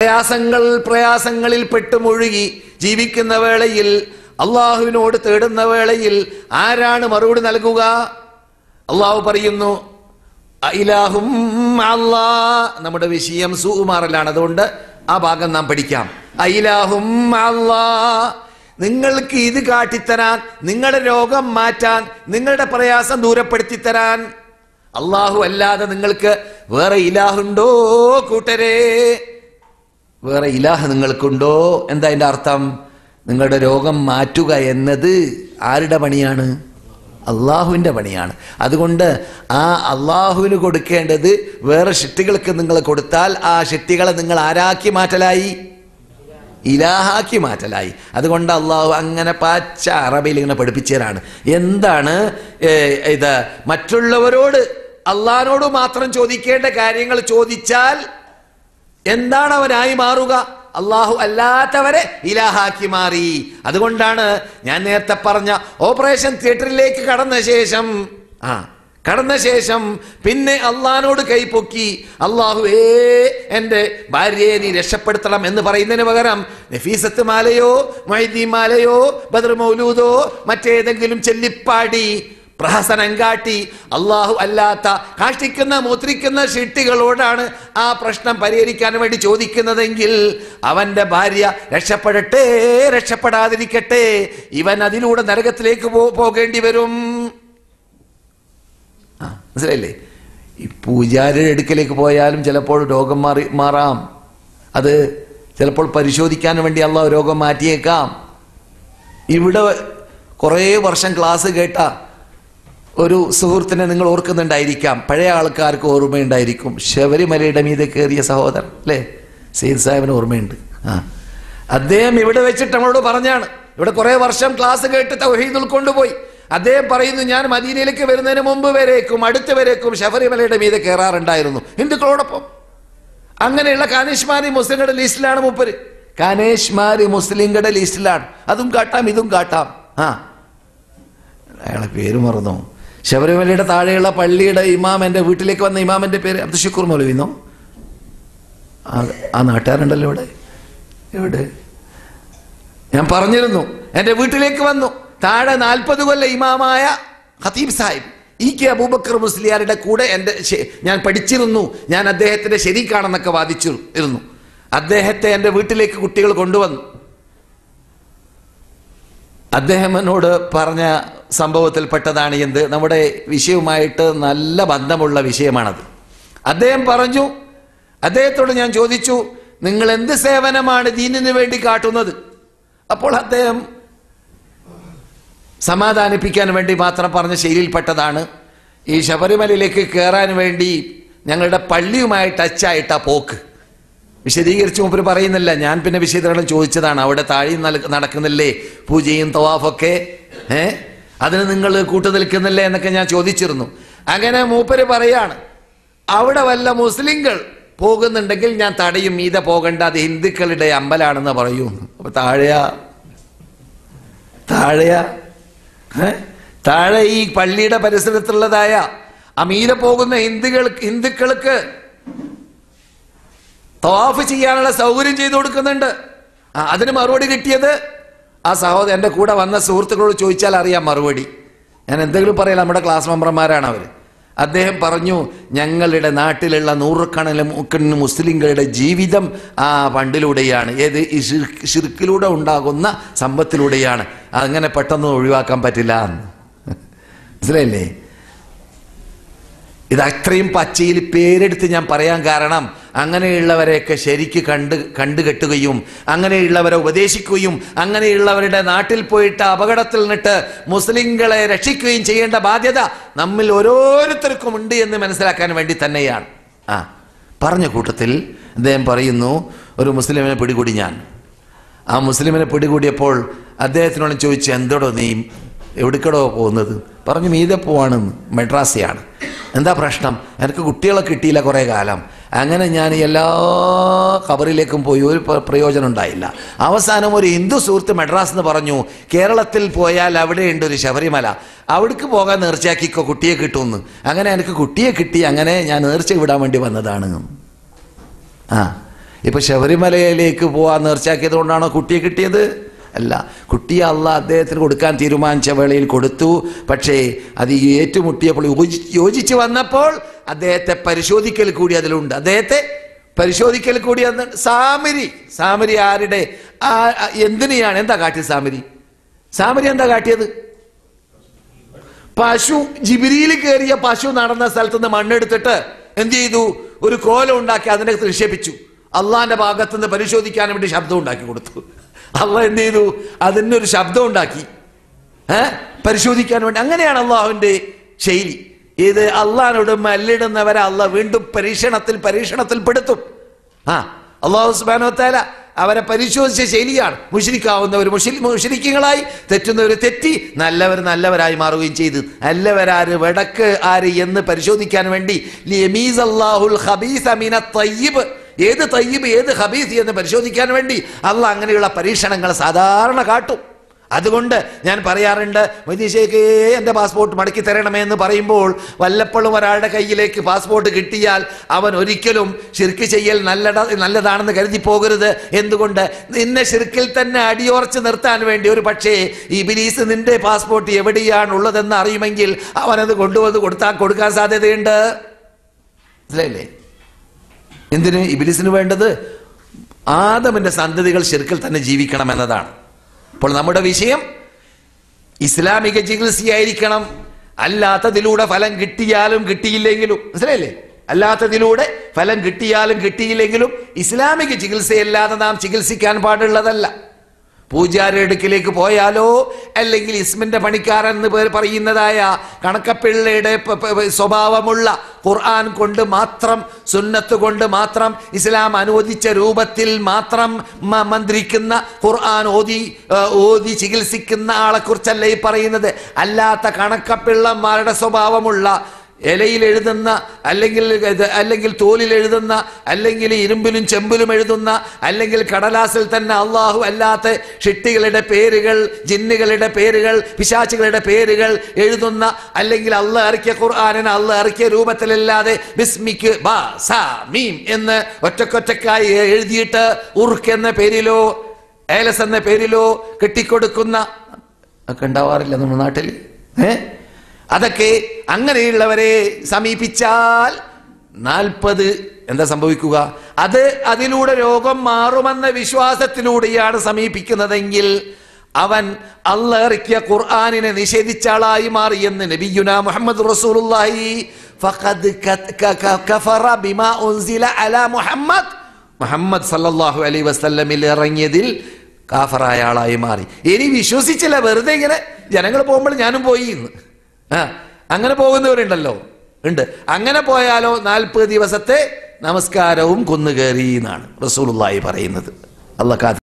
പ്രയാസങ്ങളിൽ പെട്ടുമുഴുകി ജീവിക്കുന്ന വേളയിൽ, അള്ളാഹുവിനോട് തേടുന്ന വേളയിൽ ആരാണ് മറുപടി നൽകുക? അള്ളാഹു പറയുന്നു ഇലാഹും അല്ലാഹ്. നമ്മുടെ വിഷയം സുകുമാറലാണ്, അതുകൊണ്ട് ആ ഭാഗം നാം പഠിക്കാം. ഇലാഹും അല്ലാഹ്. നിങ്ങൾക്ക് ഇത് കാട്ടിത്തരാൻ, നിങ്ങളുടെ രോഗം മാറ്റാൻ, നിങ്ങളുടെ പ്രയാസം ദൂരപ്പെടുത്തി തരാൻ അള്ളാഹു അല്ലാതെ നിങ്ങൾക്ക് വേറെ ഇലാഹുണ്ടോ കൂട്ടരെ? വേറെ ഇലാഹ് നിങ്ങൾക്കുണ്ടോ? എന്താ അതിന്റെ അർത്ഥം? നിങ്ങളുടെ രോഗം മാറ്റുക എന്നത് ആരുടെ പണിയാണ്? അള്ളാഹുവിന്റെ പണിയാണ്. അതുകൊണ്ട് ആ അള്ളാഹുവിന് കൊടുക്കേണ്ടത് വേറെ ഷിട്ടികൾക്ക് നിങ്ങൾ കൊടുത്താൽ ആ ഷിട്ടികളെ നിങ്ങൾ ആരാക്കി മാറ്റലായി? ഇലാഹാക്കി മാറ്റലായി. അതുകൊണ്ട് അള്ളാഹു അങ്ങനെ പച്ച അറബിയിൽ ഇങ്ങനെ പഠിപ്പിച്ചതാണ്. എന്താണ് ഇത്? മറ്റുള്ളവരോട് അള്ളാഹിനോട് മാത്രം ചോദിക്കേണ്ട കാര്യങ്ങൾ ചോദിച്ചാൽ എന്താണ് അവനായി മാറുക? അള്ളാഹു അല്ലാത്തവരെ ഇലാഹാക്കി മാറി. അതുകൊണ്ടാണ് ഞാൻ നേരത്തെ പറഞ്ഞ ഓപ്പറേഷൻ തിയേറ്ററിലേക്ക് കടന്ന ശേഷം പിന്നെ അള്ളാഹിനോട് കൈപ്പൊക്കി അള്ളാഹുവേ എൻ്റെ ഭാര്യയെ നീ രക്ഷപ്പെടുത്തണം എന്ന് പറയുന്നതിന് പകരം നഫീസത്ത് മാലയോ മൊയ്തീൻ മാലയോ ബദർ മൗലൂദോ മറ്റേതെങ്കിലും ചെല്ലിപ്പാടി പ്രഹസനം കാട്ടി അള്ളാഹു അല്ലാത്ത കാഷ്ടിക്കുന്ന മൂത്രിക്കുന്ന ഷിട്ടികളോടാണ് ആ പ്രശ്നം പരിഹരിക്കാൻ വേണ്ടി ചോദിക്കുന്നതെങ്കിൽ അവന്റെ ഭാര്യ രക്ഷപ്പെടട്ടെ രക്ഷപ്പെടാതിരിക്കട്ടെ, ഇവൻ അതിലൂടെ നരകത്തിലേക്ക് പോകേണ്ടി വരും. മനസ്സിലായില്ലേ? ഈ പൂജാരിയുടെ അടുക്കലേക്ക് പോയാലും ചിലപ്പോൾ രോഗം മാറാം. അത് ചിലപ്പോൾ പരിശോധിക്കാൻ വേണ്ടി അള്ളാഹു രോഗം മാറ്റിയേക്കാം. ഇവിടെ കുറേ വർഷം ക്ലാസ് കേട്ട ഒരു സുഹൃത്തിനെ നിങ്ങൾ ഓർക്കുന്നുണ്ടായിരിക്കാം, പഴയ ആൾക്കാർക്ക് ഓർമ്മയുണ്ടായിരിക്കും. ശബരിമലയുടെ മീതെ കയറിയ സഹോദരൻ അല്ലേ, സെയ്ദ് സാഹിബിന് ഓർമ്മയുണ്ട്. അദ്ദേഹം ഇവിടെ വെച്ചിട്ട് നമ്മളോട് പറഞ്ഞാണ്, ഇവിടെ കുറെ വർഷം ക്ലാസ് കേട്ട് തൗഹീദ് ഉൾക്കൊണ്ടുപോയി. അദ്ദേഹം പറയുന്നു, ഞാൻ മദീനയിലേക്ക് വരുന്നതിന് മുമ്പ് വരേക്കും അടുത്ത് വരേക്കും ശബരിമലയുടെ മീതെ കയറാറുണ്ടായിരുന്നു ഹിന്ദുക്കളോടൊപ്പം. അങ്ങനെയുള്ള കാനേഷ്മാരി മുസ്ലിങ്ങളുടെ ലിസ്റ്റിലാണ് മൂപ്പര്. കാനേഷ്മാരി മുസ്ലിങ്ങളുടെ ലിസ്റ്റിലാണ്. അതും കാട്ടാം ഇതും കാട്ടാം. അയാളെ പേര് മറന്നോ? ശബരിമലയുടെ താഴെയുള്ള പള്ളിയുടെ ഇമാം, എൻ്റെ വീട്ടിലേക്ക് വന്ന ഇമാമിന്റെ പേര് അബ്ദുൽ ഷുക്കൂർ മൗലവിന്നോ? ആ നാട്ടുകാരുണ്ടല്ലോ എവിടെ ഞാൻ പറഞ്ഞിരുന്നു. എൻ്റെ വീട്ടിലേക്ക് വന്നു. താഴെ 40 കൊല്ലം ഇമാമായ ഖതീബ് സാഹിബ് കെ അബൂബക്കർ മുസ്ലിയാരുടെ കൂടെ ഞാൻ പഠിച്ചിരുന്നു. ഞാൻ അദ്ദേഹത്തിന്റെ ശരീക്കാണെന്നൊക്കെ വാദിച്ചിരുന്നു. അദ്ദേഹത്തെ എൻ്റെ വീട്ടിലേക്ക് കുട്ടികൾ കൊണ്ടുവന്നു. അദ്ദേഹം എന്നോട് പറഞ്ഞ സംഭവത്തിൽപ്പെട്ടതാണ് എന്ത്, നമ്മുടെ വിഷയവുമായിട്ട് നല്ല ബന്ധമുള്ള വിഷയമാണത്. അദ്ദേഹം പറഞ്ഞു, അദ്ദേഹത്തോട് ഞാൻ ചോദിച്ചു, നിങ്ങൾ എന്ത് സേവനമാണ് ദീനിനു വേണ്ടി കാട്ടുന്നത്? അപ്പോൾ അദ്ദേഹം സമാധാനിപ്പിക്കാൻ വേണ്ടി മാത്രം പറഞ്ഞ ശൈലിയിൽപ്പെട്ടതാണ്, ഈ ശബരിമലയിലേക്ക് കയറാൻ വേണ്ടി ഞങ്ങളുടെ പള്ളിയുമായി ടച്ചായിട്ടാ പോക്ക്. വിശദീകരിച്ച് മൂപ്പര് പറയുന്നില്ല. ഞാൻ പിന്നെ വിശദീകരണം ചോദിച്ചതാണ്, അവിടെ താഴെ നടക്കുന്നില്ലേ പൂജയും തവാഫൊക്കെ, അതിന് നിങ്ങൾ കൂട്ടു നിൽക്കുന്നില്ലേ എന്നൊക്കെ ഞാൻ ചോദിച്ചിരുന്നു. അങ്ങനെ മൂപ്പര് പറയാണ്, അവിടെ വല്ല മുസ്ലിങ്ങൾ പോകുന്നുണ്ടെങ്കിൽ ഞാൻ തടയും, മീതെ പോകണ്ട, അത് ഹിന്ദുക്കളുടെ അമ്പലാണെന്ന് പറയൂ. അപ്പൊ താഴെ ഈ പള്ളിയുടെ പരിസരത്തുള്ളതായ അമീരെ പോകുന്ന ഹിന്ദുക്കൾക്ക് തവാഫ് ചെയ്യാനുള്ള സൗകര്യം ചെയ്തു കൊടുക്കുന്നുണ്ട്. അതിന് മറുപടി കിട്ടിയത് ആ സഹോദരൻ എൻ്റെ കൂടെ വന്ന സുഹൃത്തുക്കളോട് ചോദിച്ചാൽ അറിയാം മറുപടി. ഞാൻ എന്തെങ്കിലും പറയാം, നമ്മുടെ ക്ലാസ് മെമ്പർമാരാണ് അവർ. അദ്ദേഹം പറഞ്ഞു, ഞങ്ങളുടെ നാട്ടിലുള്ള നൂറുകണക്കിന് മുസ്ലിങ്ങളുടെ ജീവിതം ആ ഫണ്ടിലൂടെയാണ്, ഏത് ഈ ഷിർക്കിലൂടെ ഉണ്ടാകുന്ന സമ്പത്തിലൂടെയാണ്. അങ്ങനെ പെട്ടെന്ന് ഒഴിവാക്കാൻ പറ്റില്ല എന്ന്. മനസ്സിലായില്ലേ? ഇത് അത്രയും പച്ചയിൽ പേരെടുത്ത് ഞാൻ പറയാൻ കാരണം, അങ്ങനെയുള്ളവരെയൊക്കെ ശരിക്ക് കണ്ടുകെട്ടുകയും അങ്ങനെയുള്ളവരെ ഉപദേശിക്കുകയും അങ്ങനെയുള്ളവരുടെ നാട്ടിൽ പോയിട്ട് അപകടത്തിൽ നിന്നിട്ട് മുസ്ലിങ്ങളെ രക്ഷിക്കുകയും ചെയ്യേണ്ട ബാധ്യത നമ്മിൽ ഓരോരുത്തർക്കും ഉണ്ട് എന്ന് മനസ്സിലാക്കാൻ വേണ്ടി തന്നെയാണ്. പറഞ്ഞ കൂട്ടത്തിൽ അദ്ദേഹം പറയുന്നു, ഒരു മുസ്ലിമിനെ പിടികൂടി ഞാൻ. ആ മുസ്ലിമിനെ പിടികൂടിയപ്പോൾ അദ്ദേഹത്തിനോട് ചോദിച്ചു, എന്തോടോ നീ എവിടേക്കടോ പോകുന്നത്? പറഞ്ഞു, മീതെ പോവാണെന്ന്, മെഡ്രാസിയാണ്. എന്താ പ്രശ്നം? എനിക്ക് കുട്ടികളെ കിട്ടിയില്ല കുറേ കാലം. അങ്ങനെ ഞാൻ എല്ലാ ഖബറിലേക്കും പോയി, ഒരു പ്രയോജനം ഉണ്ടായില്ല. അവസാനം ഒരു ഹിന്ദു സുഹൃത്ത് മെഡ്രാസ് എന്ന് പറഞ്ഞു, കേരളത്തിൽ പോയാൽ അവിടെയുണ്ട് ഒരു ശബരിമല, അവിടേക്ക് പോകാൻ നേർച്ചയാക്കിക്കോ, കുട്ടിയെ കിട്ടുമെന്ന്. അങ്ങനെ എനിക്ക് കുട്ടിയെ കിട്ടി. അങ്ങനെ ഞാൻ നേർച്ച വിടാൻ വേണ്ടി വന്നതാണ്. ഇപ്പൊ ശബരിമലയിലേക്ക് പോവാൻ നേർച്ചയാക്കിയത് കൊണ്ടാണോ കുട്ടിയെ കിട്ടിയത്? അല്ല, കുട്ടിയെ അള്ളാഹ് അദ്ദേഹത്തിന് കൊടുക്കാൻ തീരുമാനിച്ച വേളയിൽ കൊടുത്തു. പക്ഷേ അത് ഏറ്റുമുട്ടിയപ്പോൾ യോജിച്ച് വന്നപ്പോൾ അദ്ദേഹത്തെ പരിശോധിക്കൽ കൂടി അതിലുണ്ട്. അദ്ദേഹത്തെ പരിശോധിക്കൽ കൂടി സാമരി ആരുടെ എന്തിനെയാണ് എന്താ കാട്ടിയത്? സാമരി എന്താ കാട്ടിയത്? പശു ജിബ്രീൽ കയറിയ പശു നടന്ന സ്ഥലത്ത് നിന്ന് മണ്ണെടുത്തിട്ട് എന്ത് ചെയ്തു? ഒരു കോലം ഉണ്ടാക്കി അതിനെ നിക്ഷേപിച്ചു. അള്ളാന്റെ ഭാഗത്തുനിന്ന് പരിശോധിക്കാൻ വേണ്ടി ശബ്ദം ഉണ്ടാക്കി കൊടുത്തു. അള്ളാഹ് എന്ത് ചെയ്തു? അതിനൊരു ശബ്ദം ഉണ്ടാക്കി പരിശോധിക്കാൻ വേണ്ടി. അങ്ങനെയാണ് അള്ളാഹുവിന്റെ ശൈലി. ഇത് അള്ളാഹിനോട് മല്ലിടുന്നവരെ അള്ളാഹ് വീണ്ടും പരീക്ഷണത്തിൽ പെടുത്തും. അള്ളാഹു സുബ്ഹാനഹു വ തആല അവരെ പരിശോധിച്ച ശൈലിയാണ്. മുശ്രിക്കാവുന്നവർ മുശ്രിക്കുകളായി, തെറ്റുന്നവർ തെറ്റി, നല്ലവരായി മാറുകയും ചെയ്തു. നല്ലവരാര് വടക്ക് ആര് എന്ന് പരിശോധിക്കാൻ വേണ്ടി ലിയമീസല്ലാഹുൽ ഖബീസ മിനത് തയ്യിബ്, ഏത് തയ്യിബ് ഏത് ഖബീസ് എന്ന് പരിശോധിക്കാൻ വേണ്ടി അള്ളാഹ് അങ്ങനെയുള്ള പരീക്ഷണങ്ങൾ സാധാരണ കാട്ടും. അതുകൊണ്ട് ഞാൻ പറയാറുണ്ട്, മൊയ്തീൻ എൻ്റെ പാസ്പോർട്ട് മടക്കി തരണമേ എന്ന് പറയുമ്പോൾ വല്ലപ്പോഴും ഒരാളുടെ കയ്യിലേക്ക് പാസ്പോർട്ട് കിട്ടിയാൽ അവൻ ഒരിക്കലും ശിർക്ക് ചെയ്യൽ നല്ലതാണെന്ന് കരുതി പോകരുത്. എന്തുകൊണ്ട്? നിന്നെ ശിർക്കിൽ തന്നെ അടിയോർച്ച് നിർത്താൻ വേണ്ടി ഒരു പക്ഷേ ഇബ്ലീസ് നിന്റെ പാസ്പോർട്ട് എവിടെയാണ് ഉള്ളതെന്ന് അറിയുമെങ്കിൽ അവനത് കൊണ്ടുവന്ന് കൊടുക്കാൻ സാധ്യതയുണ്ട്. മനസ്സിലായില്ലേ? എന്തിന്? ഇബ്ലീസിന് വേണ്ടത് ആദമിന്റെ സന്തതികൾ ശിർക്കിൽ തന്നെ ജീവിക്കണം എന്നതാണ്. അപ്പോൾ നമ്മുടെ വിഷയം ഇസ്ലാമിക ചികിത്സയായിരിക്കണം. അല്ലാത്തതിലൂടെ ഫലം കിട്ടിയാലും കിട്ടിയില്ലെങ്കിലും, മനസ്സിലായില്ലേ? അല്ലാത്തതിലൂടെ ഫലം കിട്ടിയാലും കിട്ടിയില്ലെങ്കിലും ഇസ്ലാമിക ചികിത്സയല്ലാതെ നാം ചികിത്സിക്കാൻ പാടുള്ളതല്ല. പൂജാരി അടുക്കിലേക്ക് പോയാലോ, അല്ലെങ്കിൽ ഇസ്മിന്റെ പണിക്കാരൻ എന്ന് പേർ പറയുന്നതായ കണക്കപ്പിള്ളയുടെ സ്വഭാവമുള്ള ഖുർആൻ കൊണ്ട് മാത്രം, സുന്നത്ത് കൊണ്ട് മാത്രം, ഇസ്ലാം അനുവദിച്ച രൂപത്തിൽ മാത്രം മന്ത്രിക്കുന്ന, ഖുർആൻ ഓതി ചികിത്സിക്കുന്ന ആളെ കുറിച്ചല്ല ഈ പറയുന്നത്. അല്ലാത്ത കണക്കപ്പിള്ളമാരുടെ സ്വഭാവമുള്ള, ഇലയിൽ എഴുതുന്ന, അല്ലെങ്കിൽ തോലിൽ എഴുതുന്ന, അല്ലെങ്കിൽ ഇരുമ്പിലും ചെമ്പിലും എഴുതുന്ന, അല്ലെങ്കിൽ കടലാസിൽ തന്നെ അള്ളാഹു അല്ലാത്ത ഷിട്ടികളുടെ പേരുകൾ, ജിന്നുകളുടെ പേരുകൾ, പിശാചുകളുടെ പേരുകൾ എഴുതുന്ന, അല്ലെങ്കിൽ അള്ളാഹ് ഇറക്കിയ ഖുർആനിനെ അള്ളാഹ് ഇറക്കിയ രൂപത്തിലല്ലാതെ ബിസ്മിക്ക് ബാ സാ മീം എന്ന് ഒറ്റക്കൊറ്റക്കായി എഴുതിയിട്ട് ഉർക്ക് എന്ന പേരിലോ ഏലസ് എന്ന പേരിലോ കെട്ടിക്കൊടുക്കുന്ന ഒക്കെ ഉണ്ടാവാറില്ല നമ്മുടെ നാട്ടിൽ. അതൊക്കെ അങ്ങനെയുള്ളവരെ സമീപിച്ചാൽ 40 എന്താ സംഭവിക്കുക? അതിലൂടെ രോഗം മാറുമെന്ന വിശ്വാസത്തിലൂടെയാണ് സമീപിക്കുന്നതെങ്കിൽ അവൻ അല്ലാഹ് ഇറക്കിയ ഖുർആനിനെ നിഷേധിച്ച ആളായി മാറിയെന്ന് നബിയുനാ മുഹമ്മദ് റസൂലുള്ളാഹി ഫഖദ് കഫറ ബിമാ ഉൻസില അലാ മുഹമ്മദ് സല്ലല്ലാഹു അലൈഹി വസല്ലമിൽ ഇറങ്ങിയതിൽ കാഫറായ ആളായി മാറി. ഇനി വിശ്വസിച്ചില്ല, വെറുതെ ഇങ്ങനെ ജനങ്ങൾ പോകുമ്പോൾ ഞാനും പോയി എന്ന് അങ്ങനെ പോകുന്നവരുണ്ടല്ലോ, ഉണ്ട്. അങ്ങനെ പോയാലോ 40 ദിവസത്തെ നമസ്കാരവും കുന്നുകയറി എന്നാണ് റസൂലുള്ളാഹി പറയുന്നത്. അല്ലാഹ്